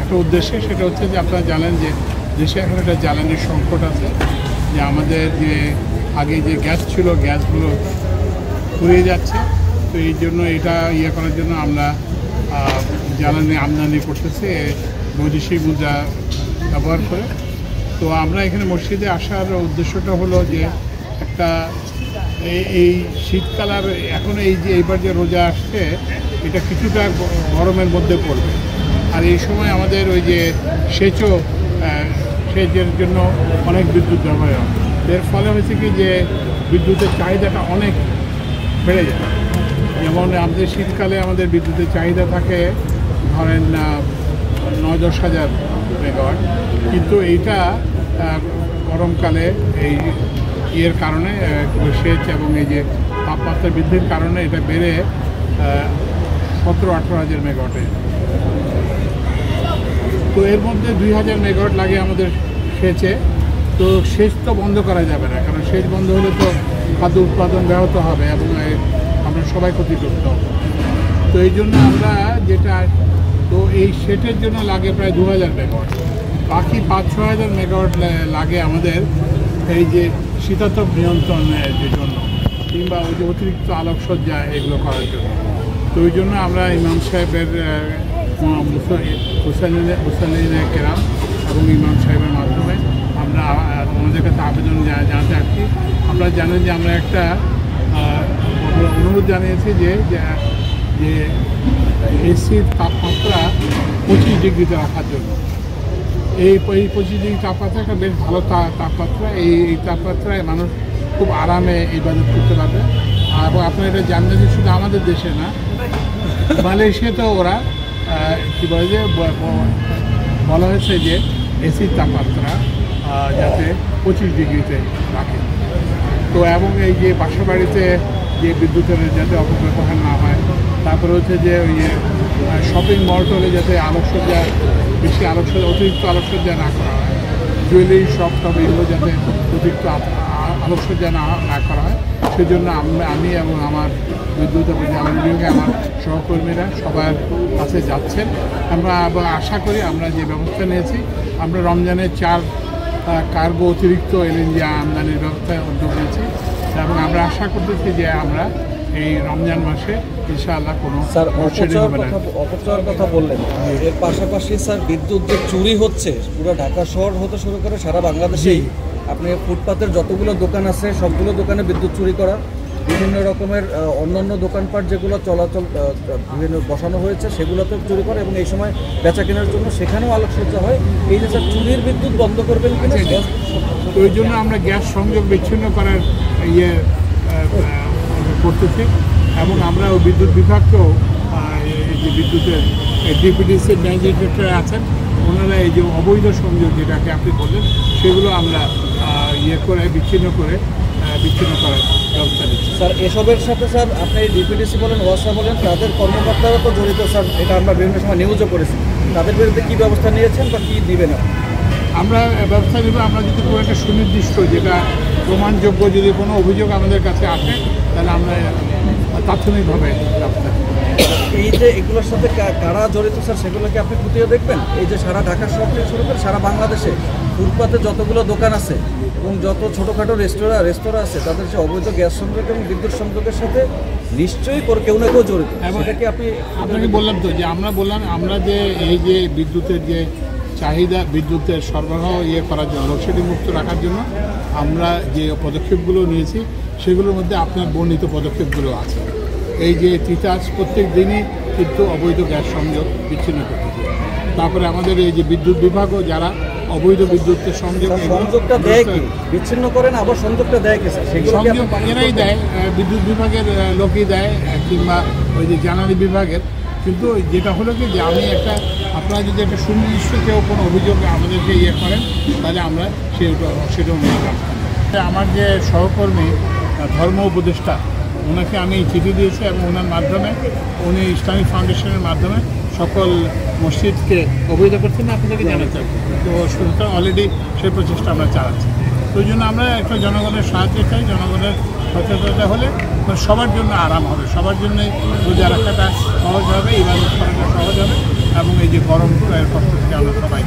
একটা উদ্দেশ্যে, সেটা হচ্ছে যে আপনারা জানেন যে দেশে এখন একটা জ্বালানির সংকট আছে, যে আমাদের যে আগে যে গ্যাস ছিল গ্যাসগুলো ফুরিয়ে যাচ্ছে। তো এই জন্য এটা করার জন্য আমরা জ্বালানি আমদানি করতেছি বৈদেশিক মুদ্রা ব্যবহার করে। তো আমরা এখানে মসজিদে আসার উদ্দেশ্যটা হলো যে একটা এই শীতকাল আর এখন এইবার যে রোজা আসছে এটা কিছুটা গরমের মধ্যে পড়বে, আর এই সময় আমাদের ওই যে সেচের জন্য অনেক বিদ্যুৎ ব্যবহার হয়। এর ফলে হয়েছে কি যে বিদ্যুতের চাহিদাটা অনেক বেড়ে যায়। যেমন আমাদের শীতকালে আমাদের বিদ্যুতের চাহিদা থাকে ধরেন 9-10 হাজার মেগাওয়াট, কিন্তু এইটা গরমকালে এর কারণে সেচ এবং এই যে তাপমাত্রা বৃদ্ধির কারণে এটা বেড়ে 17-18 হাজার মেগাওয়াটে। তো এর মধ্যে 2000 মেগাওয়াট লাগে আমাদের সেচে। তো সেচ তো বন্ধ করা যাবে না, কারণ সেচ বন্ধ হলে তো খাদ্য উৎপাদন ব্যাহত হবে এবং আমরা সবাই ক্ষতিগ্রস্ত হবে। তো এই জন্য আমরা তো এই সেচের জন্য লাগে প্রায় 2000 মেগাওয়াট। বাকি 5-6 হাজার মেগাওয়াট লাগে আমাদের এই যে শীতাতপ নিয়ন্ত্রণের জন্য, কিংবা ওই যে অতিরিক্ত আলোকসজ্জা এগুলো করার জন্য। তো ওই জন্য আমরা ইমাম সাহেবের হুসাইন কেরাম এবং ইমাম সাহেবের মাধ্যমে আমরা আমাদের কাছে আবেদন জানাতে আসছি। আমরা জানেন যে আমরা একটা অনুরোধ জানিয়েছি যে এসির তাপমাত্রা 25 ডিগ্রিতে রাখার জন্য। এই 25 ডিগ্রি তাপমাত্রা একটা বেশ ভালো তাপমাত্রা। এই তাপমাত্রায় মানুষ খুব আরামে ইবাদত করতে পারবে। এবং আপনারা এটা জানবেন যে শুধু আমাদের দেশে না, মালয়েশিয়াতেও ওরা কী বলে যে বলা হয়েছে যে এসির তাপমাত্রা যাতে 25 ডিগ্রিতে রাখে। তো এবং এই যে বাসা বাড়িতে যে বিদ্যুতের যাতে অপব্যবহার না হয়, তারপরে হচ্ছে যে ওই শপিং মল টলে যাতে অতিরিক্ত আলোকসজ্জা না করা হয়, জুয়েলারি শপ টপ এগুলো যাতে অতিরিক্ত আলোকসজ্জা না করা হয়, সেজন্য আমি এবং আমার বিদ্যুৎ এবং জ্বালানি বিভাগে আমার সহকর্মীরা সবার কাছে যাচ্ছেন। আমরা আশা করি আমরা যে ব্যবস্থা নিয়েছি, আমরা রমজানের 4 কার্গো অতিরিক্ত এলএনজি আমদানির ব্যবস্থায় উদ্যোগ নিয়েছি এবং আমরা আশা করতেছি যে আমরা এই রমজান মাসে ইনশাআল্লাহ কোনো অপচয়ের কথা বললেন। এর পাশাপাশি স্যার বিদ্যুৎ যে চুরি হচ্ছে পুরো ঢাকা শহর হতে শুরু করে সারা বাংলাদেশেই, আপনি ফুটপাতের যতগুলো দোকান আছে সবগুলো দোকানে বিদ্যুৎ চুরি করা, বিভিন্ন রকমের অন্যান্য দোকানপাট যেগুলো চলাচল বিভিন্ন বসানো হয়েছে সেগুলোতেও চুরি করে, এবং এই সময় বেচা কেনার জন্য সেখানেও আলোকসজ্জা হয়। এই যে স্যার চুরির বিদ্যুৎ বন্ধ করবেন কিনা? তো ওই জন্য আমরা গ্যাস সংযোগ বিচ্ছিন্ন করার করতেছি এবং আমরা ওই বিদ্যুৎ বিভাগকেও যে বিদ্যুতের ডিপিডিসি ম্যাজিস্ট্রেটরা আছেন, ওনারা এই যে অবৈধ সংযোগ যেটাকে আপনি বললেন সেগুলো আমরা বিচ্ছিন্ন করার ব্যবস্থা নিচ্ছি। স্যার এসবের সাথে স্যার আপনি ডিপিডিসি বলেন, ওয়াসা বলেন, তাদের কর্মকর্তারা তো জড়িত স্যার, এটা আমরা বিভিন্ন সময় নিউজও করেছি। তাদের বিরুদ্ধে কী ব্যবস্থা নিয়েছেন বা কী দিবেন? আমরা ব্যবস্থা নেব। আমরা যদি কোনো একটা সুনির্দিষ্ট যেটা প্রমাণযোগ্য যদি কোনো অভিযোগ আমাদের কাছে আসে তাহলে আমরা তাৎক্ষণিকভাবে ব্যবস্থা নেব। এই যে এগুলোর সাথে কারা জড়িত স্যার সেগুলোকে আপনি খুঁটিয়ে দেখবেন? এই যে সারা ঢাকা শহর থেকে শুরু করে সারা বাংলাদেশে ফুটপাতে যতগুলো দোকান আছে এবং যত ছোটোখাটো রেস্তোরাঁ আছে, তাদের যে অবৈধ গ্যাস সংযোগ এবং বিদ্যুৎ সংযোগের সাথে নিশ্চয়ই কেউ না কেউ জড়িত। সেটাকে আপনাকে বললাম তো যে আমরা যে এই যে বিদ্যুতের যে চাহিদা, বিদ্যুতের সরবরাহ করার জন্য, লোডশেডিং মুক্ত রাখার জন্য আমরা যে পদক্ষেপগুলো নিয়েছি সেগুলোর মধ্যে আপনার বর্ণিত পদক্ষেপগুলো আছে। এই যে তিতাস প্রত্যেক দিনই কিন্তু অবৈধ গ্যাস সংযোগ বিচ্ছিন্ন করতেছে। তারপরে আমাদের এই যে বিদ্যুৎ বিভাগও যারা অবৈধ বিদ্যুতের সংযোগটা দেয় কি বিচ্ছিন্ন করেন, আবার সংযোগটা দেয় কি? সংযোগ এরাই দেয়, বিদ্যুৎ বিভাগের লোকই দেয় কিংবা ওই যে জ্বালানি বিভাগের। কিন্তু যেটা হলো কি যে আপনারা যদি একটা সুনির্দিষ্ট কেউ কোনো অভিযোগ আমাদেরকে করেন তাহলে আমরা সেটাও নিয়ে যাবো। আমার যে সহকর্মী ধর্ম উপদেষ্টা, ওনাকে আমি চিঠি দিয়েছি এবং ওনার মাধ্যমে উনি ইসলামিক ফাউন্ডেশনের মাধ্যমে সকল মসজিদকে অবহিত করছেন, আপনাদেরকে জানাতে হবে। তো সুতরাং অলরেডি সেই প্রচেষ্টা আমরা চালাচ্ছি। তো ওই জন্য আমরা একটা জনগণের সাহায্য চাই। জনগণের সচেতনতা হলে সবার জন্য আরাম হবে, সবার জন্যই রোজা রাখাটা সহজ হবে, ইবাদত করাটা সহজ হবে। এবং এই যে গরম এর কষ্ট থেকে আমরা সবাই